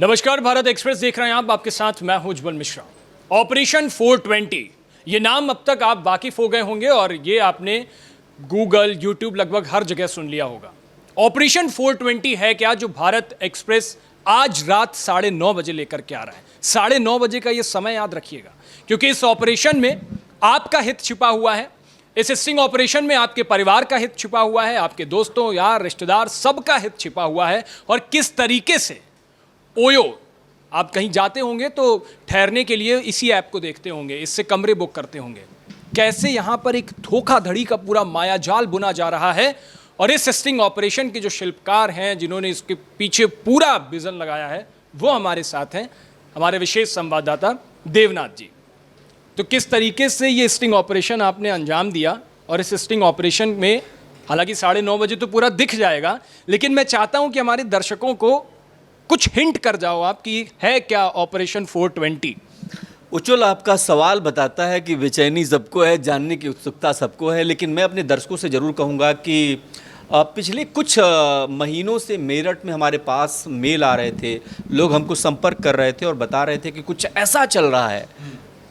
नमस्कार, भारत एक्सप्रेस देख रहे हैं आप। आपके साथ मैं हूं उज्जवल मिश्रा। ऑपरेशन 420 ये नाम अब तक आप वाकिफ हो गए होंगे और ये आपने गूगल, यूट्यूब लगभग हर जगह सुन लिया होगा। ऑपरेशन 420 है क्या, जो भारत एक्सप्रेस आज रात 9:30 बजे लेकर के आ रहा है। 9:30 बजे का ये समय याद रखिएगा, क्योंकि इस ऑपरेशन में आपका हित छिपा हुआ है। इस स्टिंग ऑपरेशन में आपके परिवार का हित छिपा हुआ है, आपके दोस्तों, यार, रिश्तेदार, सबका हित छिपा हुआ है। और किस तरीके से ओयो, आप कहीं जाते होंगे तो ठहरने के लिए इसी ऐप को देखते होंगे, इससे कमरे बुक करते होंगे। कैसे यहां पर एक धोखाधड़ी का पूरा मायाजाल बुना जा रहा है। और इस स्टिंग ऑपरेशन के जो शिल्पकार हैं, जिन्होंने इसके पीछे पूरा विजन लगाया है, वो हमारे साथ हैं, हमारे विशेष संवाददाता देवनाथ जी। तो किस तरीके से ये स्टिंग ऑपरेशन आपने अंजाम दिया, और इस स्टिंग ऑपरेशन में हालांकि 9:30 बजे तो पूरा दिख जाएगा, लेकिन मैं चाहता हूं कि हमारे दर्शकों को कुछ हिंट कर जाओ आप कि है क्या ऑपरेशन 420। उज्जवल, आपका सवाल बताता है कि बेचैनी सबको है, जानने की उत्सुकता सबको है। लेकिन मैं अपने दर्शकों से ज़रूर कहूँगा कि पिछले कुछ महीनों से मेरठ में हमारे पास मेल आ रहे थे, लोग हमको संपर्क कर रहे थे और बता रहे थे कि कुछ ऐसा चल रहा है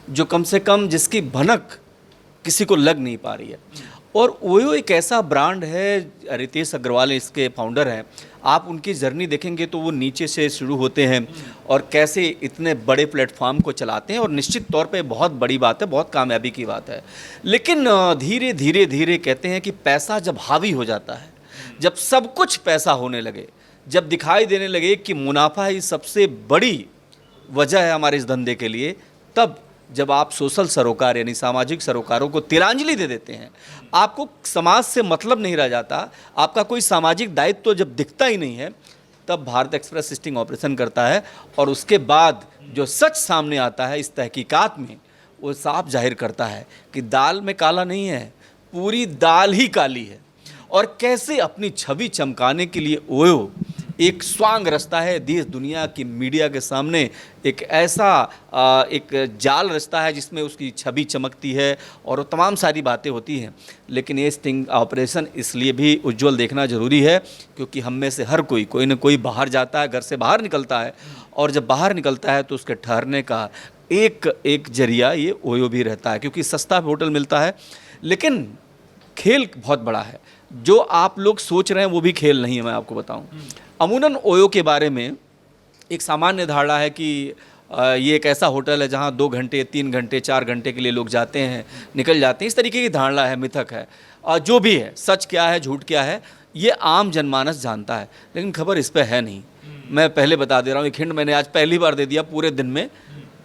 जो कम से कम जिसकी भनक किसी को लग नहीं पा रही है। और ओयो एक ऐसा ब्रांड है, रितेश अग्रवाल इसके फाउंडर हैं। आप उनकी जर्नी देखेंगे तो वो नीचे से शुरू होते हैं और कैसे इतने बड़े प्लेटफॉर्म को चलाते हैं, और निश्चित तौर पे बहुत बड़ी बात है, बहुत कामयाबी की बात है। लेकिन धीरे धीरे धीरे कहते हैं कि पैसा जब हावी हो जाता है, जब सब कुछ पैसा होने लगे, जब दिखाई देने लगे कि मुनाफा ही सबसे बड़ी वजह है हमारे इस धंधे के लिए, तब जब आप सोशल सरोकार यानी सामाजिक सरोकारों को तिलांजलि दे देते हैं, आपको समाज से मतलब नहीं रह जाता, आपका कोई सामाजिक दायित्व तो जब दिखता ही नहीं है, तब भारत एक्सप्रेस स्टिंग ऑपरेशन करता है। और उसके बाद जो सच सामने आता है इस तहकीकात में, वो साफ जाहिर करता है कि दाल में काला नहीं है, पूरी दाल ही काली है। और कैसे अपनी छवि चमकाने के लिए ओयो एक स्वांग रचता है, देश दुनिया की मीडिया के सामने एक ऐसा एक जाल रचता है जिसमें उसकी छवि चमकती है और वो तमाम सारी बातें होती हैं। लेकिन ये स्टिंग ऑपरेशन इसलिए भी उज्जवल देखना ज़रूरी है क्योंकि हम में से हर कोई न कोई बाहर जाता है, घर से बाहर निकलता है, और जब बाहर निकलता है तो उसके ठहरने का एक जरिया ये ओयो भी रहता है, क्योंकि सस्ता होटल मिलता है। लेकिन खेल बहुत बड़ा है, जो आप लोग सोच रहे हैं वो भी खेल नहीं है। मैं आपको बताऊं, अमूमन ओयो के बारे में एक सामान्य धारणा है कि ये एक ऐसा होटल है जहां 2 घंटे, 3 घंटे, 4 घंटे के लिए लोग जाते हैं, निकल जाते हैं। इस तरीके की धारणा है, मिथक है। और जो भी है, सच क्या है, झूठ क्या है, ये आम जनमानस जानता है। लेकिन खबर इस पर है नहीं। मैं पहले बता दे रहा हूँ, एक हिंट मैंने आज पहली बार दे दिया पूरे दिन में।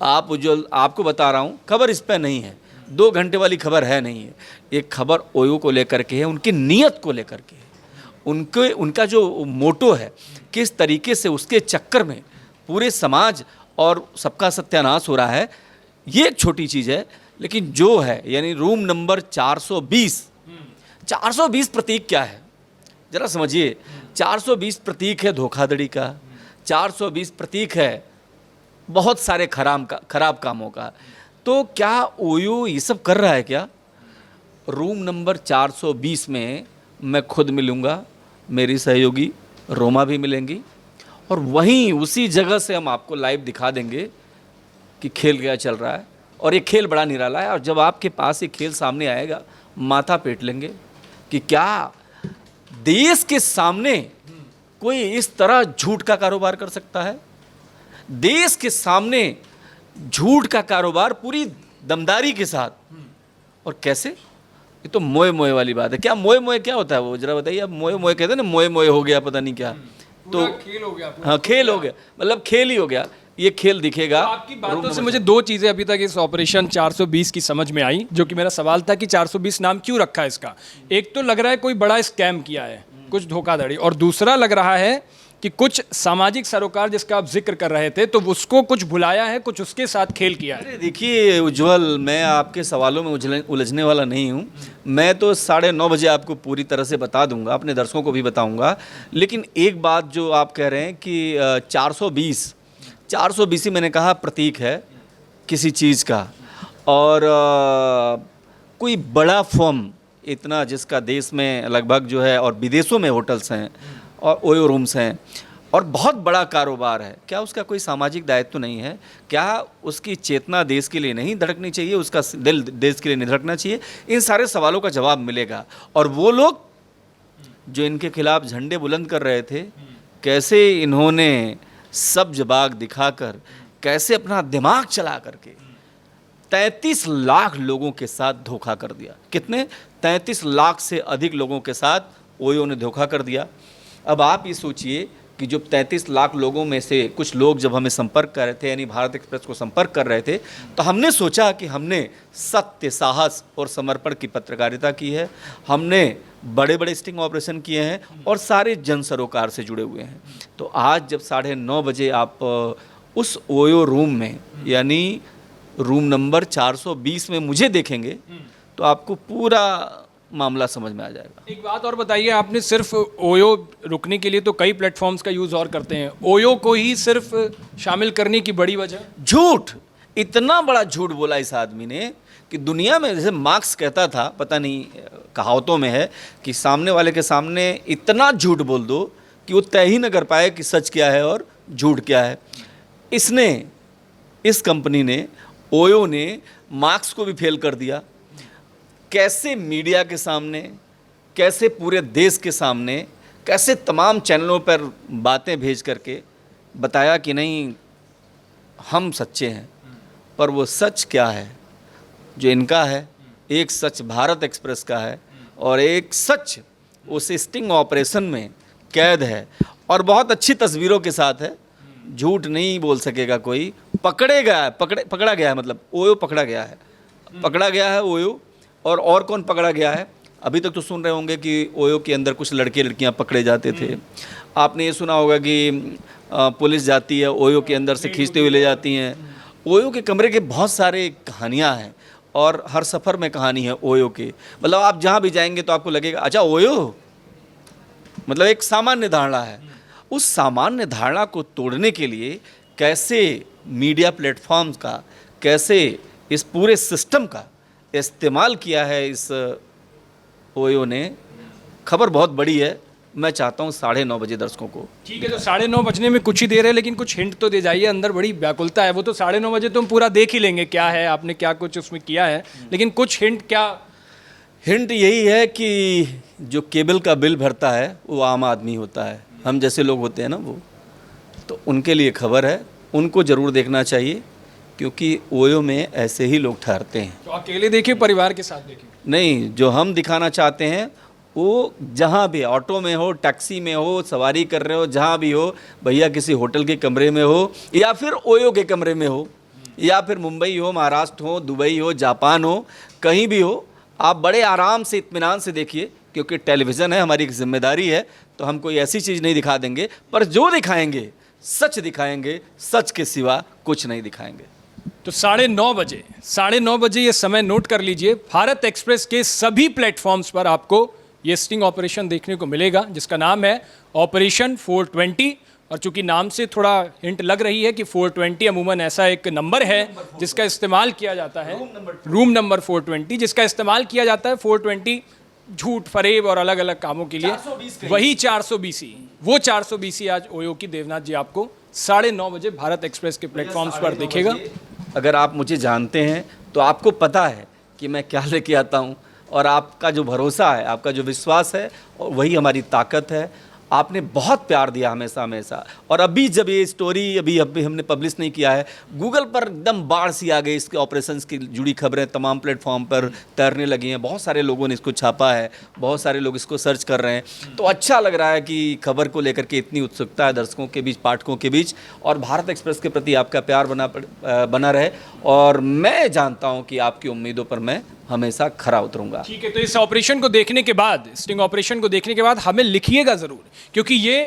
आपको बता रहा हूँ, खबर इस पर नहीं है, 2 घंटे वाली खबर है नहीं है। एक खबर ओयो को लेकर के है, उनकी नीयत को लेकर के है, उनका जो मोटो है, किस तरीके से उसके चक्कर में पूरे समाज और सबका सत्यानाश हो रहा है। ये एक छोटी चीज़ है, लेकिन जो है यानी रूम नंबर 420 प्रतीक क्या है ज़रा समझिए। 420 प्रतीक है धोखाधड़ी का, 420 प्रतीक है बहुत सारे खराब कामों का। तो क्या ओयो ये सब कर रहा है क्या? रूम नंबर 420 में मैं खुद मिलूँगा, मेरी सहयोगी रोमा भी मिलेंगी, और वहीं उसी जगह से हम आपको लाइव दिखा देंगे कि खेल क्या चल रहा है। और ये खेल बड़ा निराला है, और जब आपके पास ये खेल सामने आएगा, माथा पेट लेंगे कि क्या देश के सामने कोई इस तरह झूठ का कारोबार कर सकता है। देश के सामने झूठ का कारोबार पूरी दमदारी के साथ, और कैसे? ये तो मोए मोए वाली बात है। क्या मोए मोए क्या होता है वो जरा बताइए। अब मोए मोए कहते हैं ना, मोए मोए हो गया, पता नहीं क्या, तो खेल हो गया। हाँ, खेल हो गया, मतलब खेल ही हो गया। ये खेल दिखेगा। तो आपकी बातों से मुझे 2 चीजें अभी तक इस ऑपरेशन 420 की समझ में आई, जो कि मेरा सवाल था कि 420 नाम क्यों रखा है इसका। एक तो लग रहा है कोई बड़ा स्कैम किया है, कुछ धोखाधड़ी, और दूसरा लग रहा है कि कुछ सामाजिक सरोकार जिसका आप जिक्र कर रहे थे, तो उसको कुछ भुलाया है, कुछ उसके साथ खेल किया है। अरे देखिए उज्जवल, मैं आपके सवालों में उलझने वाला नहीं हूँ। मैं तो 9:30 बजे आपको पूरी तरह से बता दूंगा, अपने दर्शकों को भी बताऊंगा। लेकिन एक बात जो आप कह रहे हैं कि 420 ही मैंने कहा प्रतीक है किसी चीज़ का, और कोई बड़ा फर्म इतना जिसका देश में लगभग जो है और विदेशों में होटल्स हैं और ओयो रूम्स हैं, और बहुत बड़ा कारोबार है, क्या उसका कोई सामाजिक दायित्व तो नहीं है? क्या उसकी चेतना देश के लिए नहीं धड़कनी चाहिए? उसका दिल देश के लिए नहीं धड़कना चाहिए? इन सारे सवालों का जवाब मिलेगा। और वो लोग जो इनके खिलाफ झंडे बुलंद कर रहे थे, कैसे इन्होंने सब्ज बाग दिखाकर, कैसे अपना दिमाग चला करके 33 लाख लोगों के साथ धोखा कर दिया। कितने? 33 लाख से अधिक लोगों के साथ ओयो ने धोखा कर दिया। अब आप ये सोचिए कि जो 33 लाख लोगों में से कुछ लोग जब हमें संपर्क कर रहे थे, यानी भारत एक्सप्रेस को संपर्क कर रहे थे, तो हमने सोचा कि हमने सत्य, साहस और समर्पण की पत्रकारिता की है, हमने बड़े बड़े स्टिंग ऑपरेशन किए हैं और सारे जन सरोकार से जुड़े हुए हैं। तो आज जब 9:30 बजे आप उस ओयो रूम में, यानी रूम नंबर 420 में मुझे देखेंगे, तो आपको पूरा मामला समझ में आ जाएगा। एक बात और बताइए, आपने सिर्फ ओयो रुकने के लिए तो कई प्लेटफॉर्म्स का यूज़ और करते हैं, ओयो को ही सिर्फ शामिल करने की बड़ी वजह? झूठ, इतना बड़ा झूठ बोला इस आदमी ने कि दुनिया में, जैसे मार्क्स कहता था, पता नहीं कहावतों में है कि सामने वाले के सामने इतना झूठ बोल दो कि वो तय ही न कर पाए कि सच क्या है और झूठ क्या है। इसने, इस कंपनी ने, ओयो ने मार्क्स को भी फेल कर दिया। कैसे मीडिया के सामने, कैसे पूरे देश के सामने, कैसे तमाम चैनलों पर बातें भेज करके बताया कि नहीं हम सच्चे हैं, पर वो सच क्या है जो इनका है? एक सच भारत एक्सप्रेस का है और एक सच उस स्टिंग ऑपरेशन में कैद है और बहुत अच्छी तस्वीरों के साथ है। झूठ नहीं बोल सकेगा कोई। पकड़ा गया है, मतलब ओयो पकड़ा गया है ओयो। और कौन पकड़ा गया है? अभी तक तो सुन रहे होंगे कि ओयो के अंदर कुछ लड़के लड़कियां पकड़े जाते थे। आपने ये सुना होगा कि पुलिस जाती है ओयो के अंदर से खींचते हुए ले जाती हैं। ओयो के कमरे के बहुत सारे कहानियां हैं और हर सफ़र में कहानी है ओयो के। मतलब आप जहाँ भी जाएंगे तो आपको लगेगा अच्छा ओयो, मतलब एक सामान्य धारणा है। उस सामान्य धारणा को तोड़ने के लिए कैसे मीडिया प्लेटफॉर्म्स का, कैसे इस पूरे सिस्टम का इस्तेमाल किया है इस ओयो ने। खबर बहुत बड़ी है। मैं चाहता हूँ 9:30 बजे दर्शकों को। ठीक है, तो 9:30 बजने में कुछ ही देर है, लेकिन कुछ हिंट तो दे जाइए। अंदर बड़ी व्याकुलता है। वो तो 9:30 बजे तो हम पूरा देख ही लेंगे क्या है, आपने क्या कुछ उसमें किया है, लेकिन कुछ हिंट क्या? हिंट यही है कि जो केबल का बिल भरता है वो आम आदमी होता है, हम जैसे लोग होते हैं ना वो, तो उनके लिए खबर है। उनको ज़रूर देखना चाहिए क्योंकि ओयो में ऐसे ही लोग ठहरते हैं। तो अकेले देखिए, परिवार के साथ देखिए? नहीं, जो हम दिखाना चाहते हैं वो जहाँ भी, ऑटो में हो, टैक्सी में हो, सवारी कर रहे हो, जहाँ भी हो, भैया किसी होटल के कमरे में हो या फिर ओयो के कमरे में हो या फिर मुंबई हो, महाराष्ट्र हो, दुबई हो, जापान हो, कहीं भी हो, आप बड़े आराम से, इत्मीनान से देखिए क्योंकि टेलीविज़न है, हमारी एक जिम्मेदारी है। तो हम कोई ऐसी चीज़ नहीं दिखा देंगे, पर जो दिखाएंगे सच दिखाएंगे, सच के सिवा कुछ नहीं दिखाएंगे। तो 9:30 बजे ये समय नोट कर लीजिए। भारत एक्सप्रेस के सभी प्लेटफॉर्म्स पर आपको ये स्टिंग ऑपरेशन देखने को मिलेगा जिसका नाम है ऑपरेशन 420। और चूंकि नाम से थोड़ा हिंट लग रही है कि 420 अमूमन ऐसा एक नंबर है जिसका इस्तेमाल किया जाता है, रूम नंबर 420, जिसका इस्तेमाल किया जाता है 420 झूठ, फरेब और अलग अलग कामों के लिए। वही 420, वो 420 आज ओयो की देवनाथ जी आपको 9:30 बजे भारत एक्सप्रेस के प्लेटफॉर्म्स पर दिखेगा। अगर आप मुझे जानते हैं तो आपको पता है कि मैं क्या लेके आता हूँ, और आपका जो भरोसा है, आपका जो विश्वास है, और वही हमारी ताकत है। आपने बहुत प्यार दिया हमेशा। और अभी जब ये स्टोरी अभी हमने पब्लिश नहीं किया है, गूगल पर एकदम बाढ़ सी आ गई, इसके ऑपरेशंस की जुड़ी खबरें तमाम प्लेटफॉर्म पर तैरने लगी हैं। बहुत सारे लोगों ने इसको छापा है, बहुत सारे लोग इसको सर्च कर रहे हैं। तो अच्छा लग रहा है कि खबर को लेकर के इतनी उत्सुकता है दर्शकों के बीच, पाठकों के बीच, और भारत एक्सप्रेस के प्रति आपका प्यार बना रहे। और मैं जानता हूँ कि आपकी उम्मीदों पर मैं हमेशा खरा उतरूंगा। ठीक है, तो इस ऑपरेशन को देखने के बाद, स्टिंग ऑपरेशन को देखने के बाद हमें लिखिएगा ज़रूर, क्योंकि ये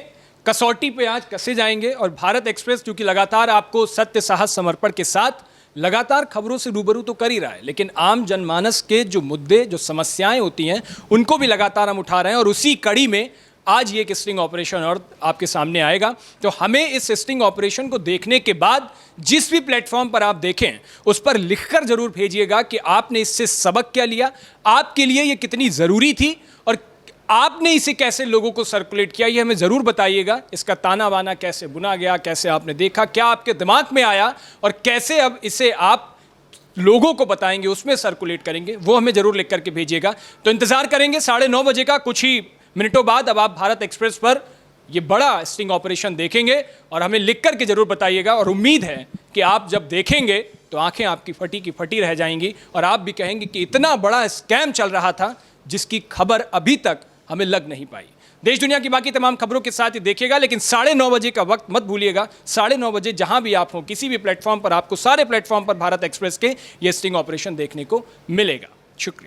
कसौटी पे आज कसे जाएंगे। और भारत एक्सप्रेस क्योंकि लगातार आपको सत्य, साहस, समर्पण के साथ लगातार खबरों से रूबरू तो कर ही रहा है, लेकिन आम जनमानस के जो मुद्दे, जो समस्याएं होती हैं, उनको भी लगातार हम उठा रहे हैं। और उसी कड़ी में आज ये एक स्टिंग ऑपरेशन और आपके सामने आएगा। तो हमें इस स्टिंग ऑपरेशन को देखने के बाद जिस भी प्लेटफॉर्म पर आप देखें उस पर लिखकर जरूर भेजिएगा कि आपने इससे सबक क्या लिया, आपके लिए ये कितनी ज़रूरी थी, और आपने इसे कैसे लोगों को सर्कुलेट किया, ये हमें ज़रूर बताइएगा। इसका ताना बाना कैसे बुना गया, कैसे आपने देखा, क्या आपके दिमाग में आया और कैसे अब इसे आप लोगों को बताएंगे, उसमें सर्कुलेट करेंगे, वो हमें जरूर लिख करके भेजिएगा। तो इंतजार करेंगे 9:30 बजे का। कुछ ही मिनटों बाद अब आप भारत एक्सप्रेस पर ये बड़ा स्टिंग ऑपरेशन देखेंगे और हमें लिख करके जरूर बताइएगा। और उम्मीद है कि आप जब देखेंगे तो आंखें आपकी फटी की फटी रह जाएंगी और आप भी कहेंगे कि इतना बड़ा स्कैम चल रहा था जिसकी खबर अभी तक हमें लग नहीं पाई। देश दुनिया की बाकी तमाम खबरों के साथ ही देखिएगा, लेकिन 9:30 बजे का वक्त मत भूलिएगा। 9:30 बजे जहां भी आप हो, किसी भी प्लेटफॉर्म पर, आपको सारे प्लेटफॉर्म पर भारत एक्सप्रेस के ये स्टिंग ऑपरेशन देखने को मिलेगा। शुक्रिया।